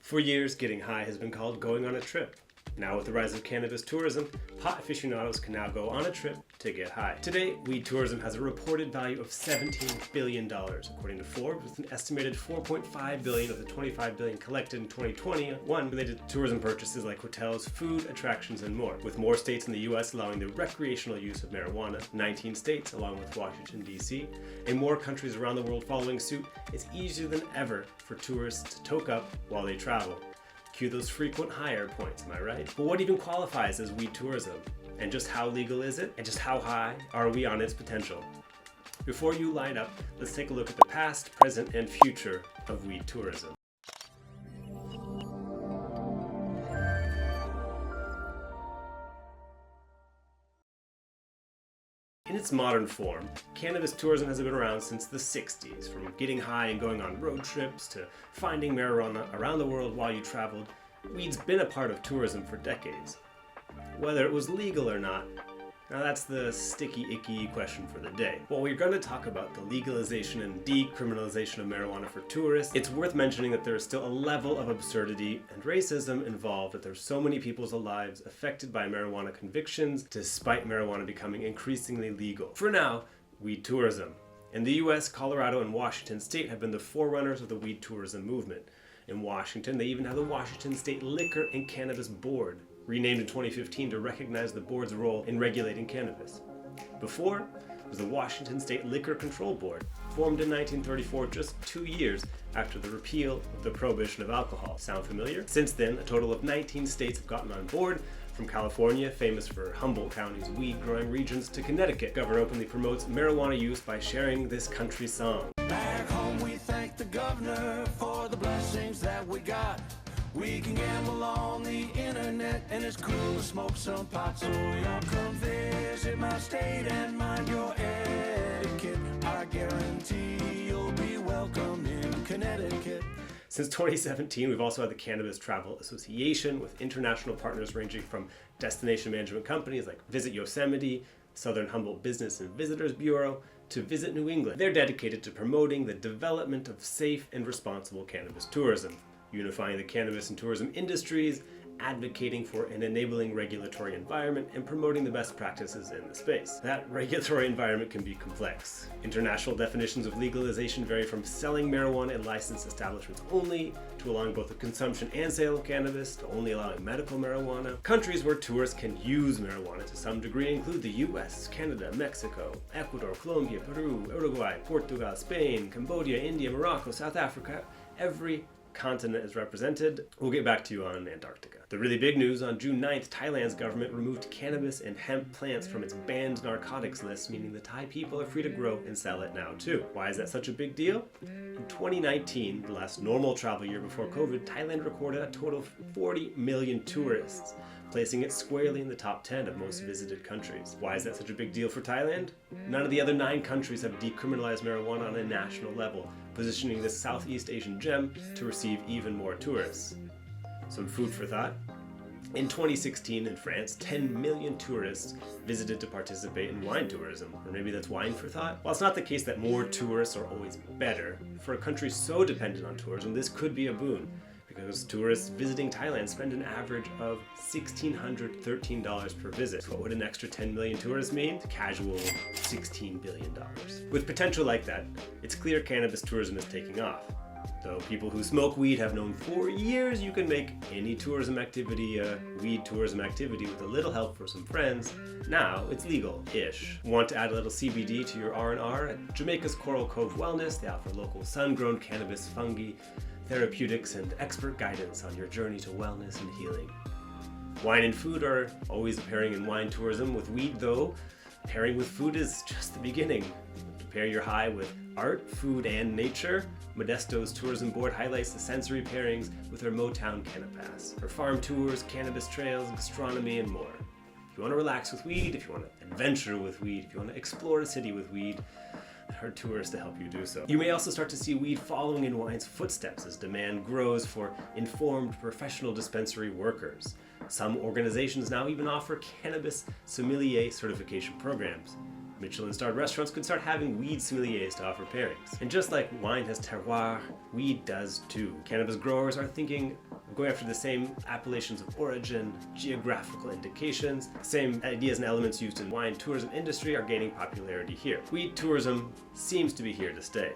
For years, getting high has been called going on a trip. Now with the rise of cannabis tourism, pot aficionados can now go on a trip to get high. Today, weed tourism has a reported value of $17 billion, according to Forbes, with an estimated $4.5 billion of the $25 billion collected in 2021 related to tourism purchases like hotels, food, attractions, and more. With more states in the US allowing the recreational use of marijuana, 19 states along with Washington, D.C., and more countries around the world following suit, it's easier than ever for tourists to toke up while they travel. Cue those frequent higher points, am I right? But what even qualifies as weed tourism? And just how legal is it? And just how high are we on its potential? Before you line up, let's take a look at the past, present, and future of weed tourism. In its modern form, cannabis tourism has been around since the 60s, from getting high and going on road trips to finding marijuana around the world while you traveled. Weed's been a part of tourism for decades. Whether it was legal or not, now that's the sticky, icky question for the day. While we're going to talk about the legalization and decriminalization of marijuana for tourists, it's worth mentioning that there is still a level of absurdity and racism involved, that there's so many people's lives affected by marijuana convictions, despite marijuana becoming increasingly legal. For now, weed tourism. In the US, Colorado and Washington State have been the forerunners of the weed tourism movement. In Washington, they even have the Washington State Liquor and Cannabis Board, renamed in 2015 to recognize the board's role in regulating cannabis. Before, it was the Washington State Liquor Control Board, formed in 1934, just 2 years after the repeal of the prohibition of alcohol. Sound familiar? Since then, a total of 19 states have gotten on board, from California, famous for Humboldt County's weed-growing regions, to Connecticut. The governor openly promotes marijuana use by sharing this country song. Back home we thank the governor for the blessings that we got. We can gamble on the internet, and it's cool to smoke some pot, so y'all come visit my state and mind your etiquette. I guarantee you'll be welcome in Connecticut. Since 2017, we've also had the Cannabis Travel Association, with international partners ranging from destination management companies like Visit Yosemite, Southern Humboldt Business and Visitors Bureau, to Visit New England. They're dedicated to promoting the development of safe and responsible cannabis tourism, unifying the cannabis and tourism industries, advocating for an enabling regulatory environment, and promoting the best practices in the space. That regulatory environment can be complex. International definitions of legalization vary from selling marijuana in licensed establishments only, to allowing both the consumption and sale of cannabis, to only allowing medical marijuana. Countries where tourists can use marijuana to some degree include the US, Canada, Mexico, Ecuador, Colombia, Peru, Uruguay, Portugal, Spain, Cambodia, India, Morocco, South Africa. Every continent is represented. We'll get back to you on Antarctica. The really big news: on June 9th, Thailand's government removed cannabis and hemp plants from its banned narcotics list, meaning the Thai people are free to grow and sell it now too. Why is that such a big deal? In 2019, the last normal travel year before COVID, Thailand recorded a total of 40 million tourists, placing it squarely in the top 10 of most visited countries. Why is that such a big deal for Thailand? None of the other 9 countries have decriminalized marijuana on a national level, positioning this Southeast Asian gem to receive even more tourists. Some food for thought. In 2016 in France, 10 million tourists visited to participate in wine tourism. Or maybe that's wine for thought? While it's not the case that more tourists are always better, for a country so dependent on tourism, this could be a boon, because tourists visiting Thailand spend an average of $1,613 per visit. What would an extra 10 million tourists mean? Casual $16 billion. With potential like that, it's clear cannabis tourism is taking off. Though people who smoke weed have known for years you can make any tourism activity a weed tourism activity with a little help from some friends, now it's legal-ish. Want to add a little CBD to your R&R? At Jamaica's Coral Cove Wellness, they offer local sun-grown cannabis fungi, therapeutics, and expert guidance on your journey to wellness and healing. Wine and food are always a pairing in wine tourism. With weed, though, pairing with food is just the beginning. To pair your high with art, food, and nature, Modesto's tourism board highlights the sensory pairings with her Motown Cannapass, her farm tours, cannabis trails, gastronomy, and more. If you want to relax with weed, if you want to adventure with weed, if you want to explore a city with weed, her tours to help you do so. You may also start to see weed following in wine's footsteps as demand grows for informed professional dispensary workers. Some organizations now even offer cannabis sommelier certification programs. Michelin-starred restaurants could start having weed sommeliers to offer pairings. And just like wine has terroir, weed does too. Cannabis growers are thinking going after the same appellations of origin, geographical indications, same ideas and elements used in wine tourism industry are gaining popularity here. Weed tourism seems to be here to stay.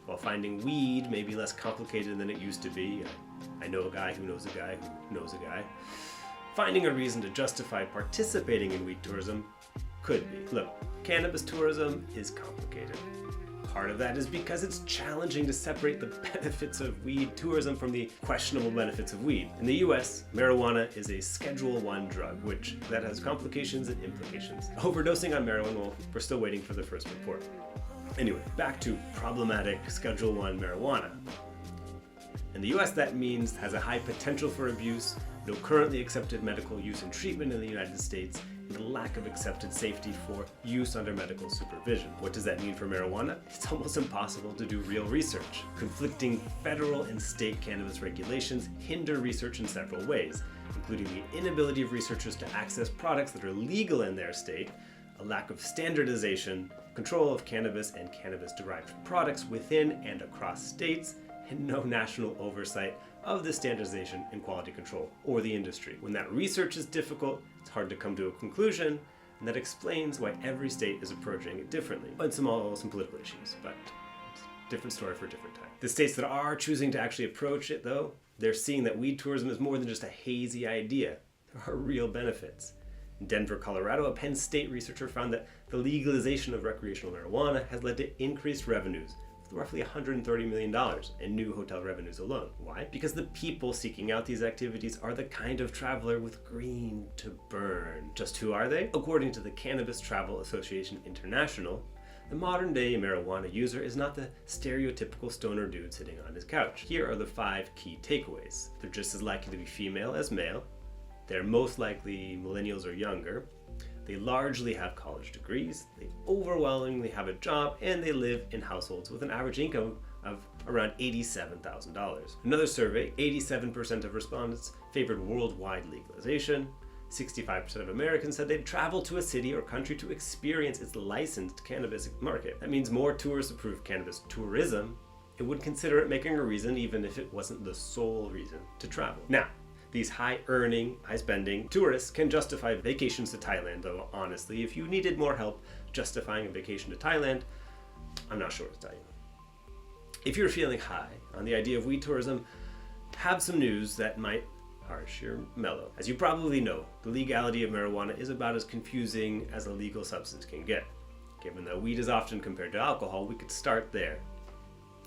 While finding weed may be less complicated than it used to be, I know a guy who knows a guy who knows a guy, finding a reason to justify participating in weed tourism could be. Look, cannabis tourism is complicated. Part of that is because it's challenging to separate the benefits of weed tourism from the questionable benefits of weed. In the US, marijuana is a Schedule I drug, that has complications and implications. Overdosing on marijuana, well, we're still waiting for the first report. Anyway, back to problematic Schedule I marijuana. In the US, that means has a high potential for abuse, no currently accepted medical use and treatment in the United States, and the lack of accepted safety for use under medical supervision. What does that mean for marijuana? It's almost impossible to do real research. Conflicting federal and state cannabis regulations hinder research in several ways, including the inability of researchers to access products that are legal in their state, a lack of standardization, control of cannabis and cannabis-derived products within and across states, and no national oversight of the standardization and quality control or the industry. When that research is difficult, it's hard to come to a conclusion, and that explains why every state is approaching it differently. And some political issues, but it's a different story for a different time. The states that are choosing to actually approach it, though, they're seeing that weed tourism is more than just a hazy idea. There are real benefits. In Denver, Colorado, a Penn State researcher found that the legalization of recreational marijuana has led to increased revenues, roughly $130 million in new hotel revenues alone. Why? Because the people seeking out these activities are the kind of traveler with green to burn. Just who are they? According to the Cannabis Travel Association International, the modern day marijuana user is not the stereotypical stoner dude sitting on his couch. Here are the 5 key takeaways. They're just as likely to be female as male. They're most likely millennials or younger. They largely have college degrees, they overwhelmingly have a job, and they live in households with an average income of around $87,000. Another survey, 87% of respondents favored worldwide legalization. 65% of Americans said they'd travel to a city or country to experience its licensed cannabis market. That means more tourists approve cannabis tourism. It would consider it making a reason even if it wasn't the sole reason to travel. Now, these high-earning, high-spending tourists can justify vacations to Thailand, though honestly, if you needed more help justifying a vacation to Thailand, I'm not sure what to tell you. If you're feeling high on the idea of weed tourism, have some news that might harsh your mellow. As you probably know, the legality of marijuana is about as confusing as a legal substance can get. Given that weed is often compared to alcohol, we could start there.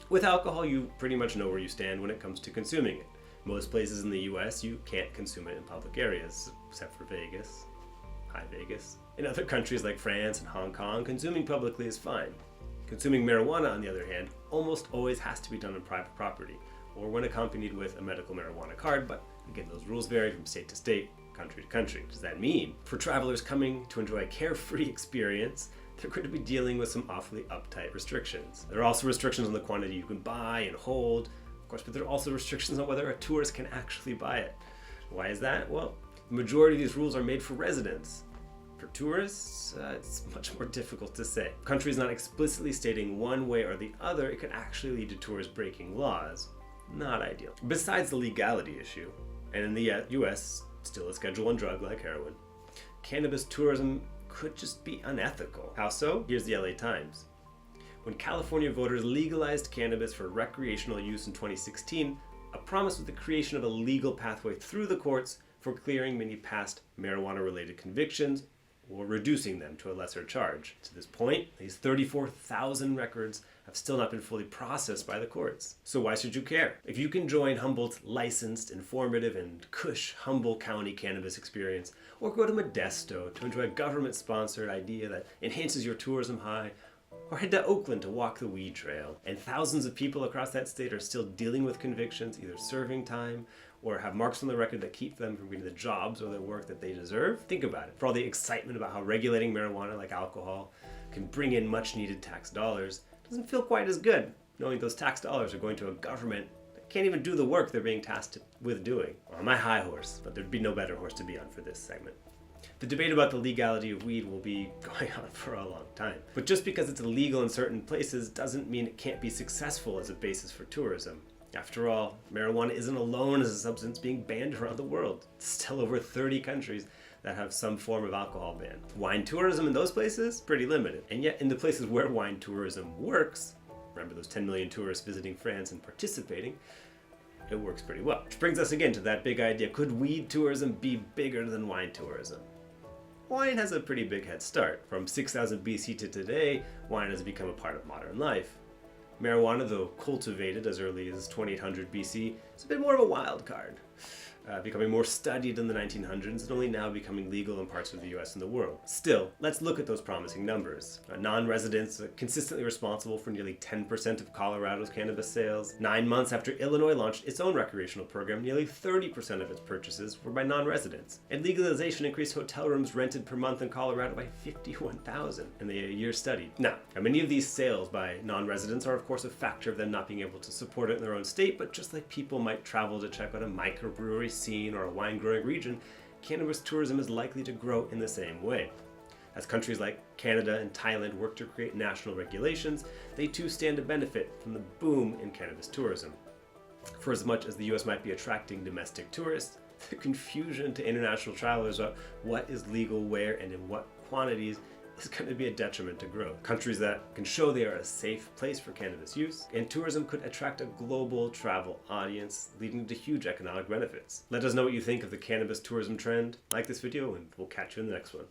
With alcohol, you pretty much know where you stand when it comes to consuming it. Most places in the US, you can't consume it in public areas, except for Vegas, high Vegas. In other countries like France and Hong Kong, consuming publicly is fine. Consuming marijuana, on the other hand, almost always has to be done on private property, or when accompanied with a medical marijuana card, but again, those rules vary from state to state, country to country. What does that mean? For travelers coming to enjoy a carefree experience, they're going to be dealing with some awfully uptight restrictions. There are also restrictions on the quantity you can buy and hold, but there are also restrictions on whether a tourist can actually buy it. Why is that? Well, the majority of these rules are made for residents. For tourists, it's much more difficult to say. If a country is not explicitly stating one way or the other, it could actually lead to tourists breaking laws. Not ideal. Besides the legality issue, and in the US, still a Schedule I drug like heroin, cannabis tourism could just be unethical. How so? Here's the LA Times. When California voters legalized cannabis for recreational use in 2016, a promise was the creation of a legal pathway through the courts for clearing many past marijuana-related convictions or reducing them to a lesser charge. To this point, these 34,000 records have still not been fully processed by the courts. So why should you care? If you can join Humboldt's licensed, informative, and cush Humboldt County cannabis experience, or go to Modesto to enjoy a government-sponsored idea that enhances your tourism high, or head to Oakland to walk the weed trail. And thousands of people across that state are still dealing with convictions, either serving time or have marks on the record that keep them from getting the jobs or the work that they deserve. Think about it. For all the excitement about how regulating marijuana like alcohol can bring in much needed tax dollars, it doesn't feel quite as good knowing those tax dollars are going to a government that can't even do the work they're being tasked with doing. Well, I'm my high horse, but there'd be no better horse to be on for this segment. The debate about the legality of weed will be going on for a long time. But just because it's illegal in certain places doesn't mean it can't be successful as a basis for tourism. After all, marijuana isn't alone as a substance being banned around the world. Still over 30 countries that have some form of alcohol ban. Wine tourism in those places, pretty limited. And yet in the places where wine tourism works, remember those 10 million tourists visiting France and participating, it works pretty well. Which brings us again to that big idea, could weed tourism be bigger than wine tourism? Wine has a pretty big head start. From 6000 BC to today, wine has become a part of modern life. Marijuana, though cultivated as early as 2800 BC, is a bit more of a wild card. Becoming more studied in the 1900s and only now becoming legal in parts of the US and the world. Still, let's look at those promising numbers. Non-residents are consistently responsible for nearly 10% of Colorado's cannabis sales. 9 months after Illinois launched its own recreational program, nearly 30% of its purchases were by non-residents. And legalization increased hotel rooms rented per month in Colorado by 51,000 in the year studied. Now, many of these sales by non-residents are of course a factor of them not being able to support it in their own state, but just like people might travel to check out a microbrewery scene or a wine growing region, cannabis tourism is likely to grow in the same way. As countries like Canada and Thailand work to create national regulations, they too stand to benefit from the boom in cannabis tourism. For as much as the US might be attracting domestic tourists, the confusion to international travelers about what is legal where and in what quantities is going to be a detriment to growth. Countries that can show they are a safe place for cannabis use and tourism could attract a global travel audience, leading to huge economic benefits. Let us know what you think of the cannabis tourism trend. Like this video and we'll catch you in the next one.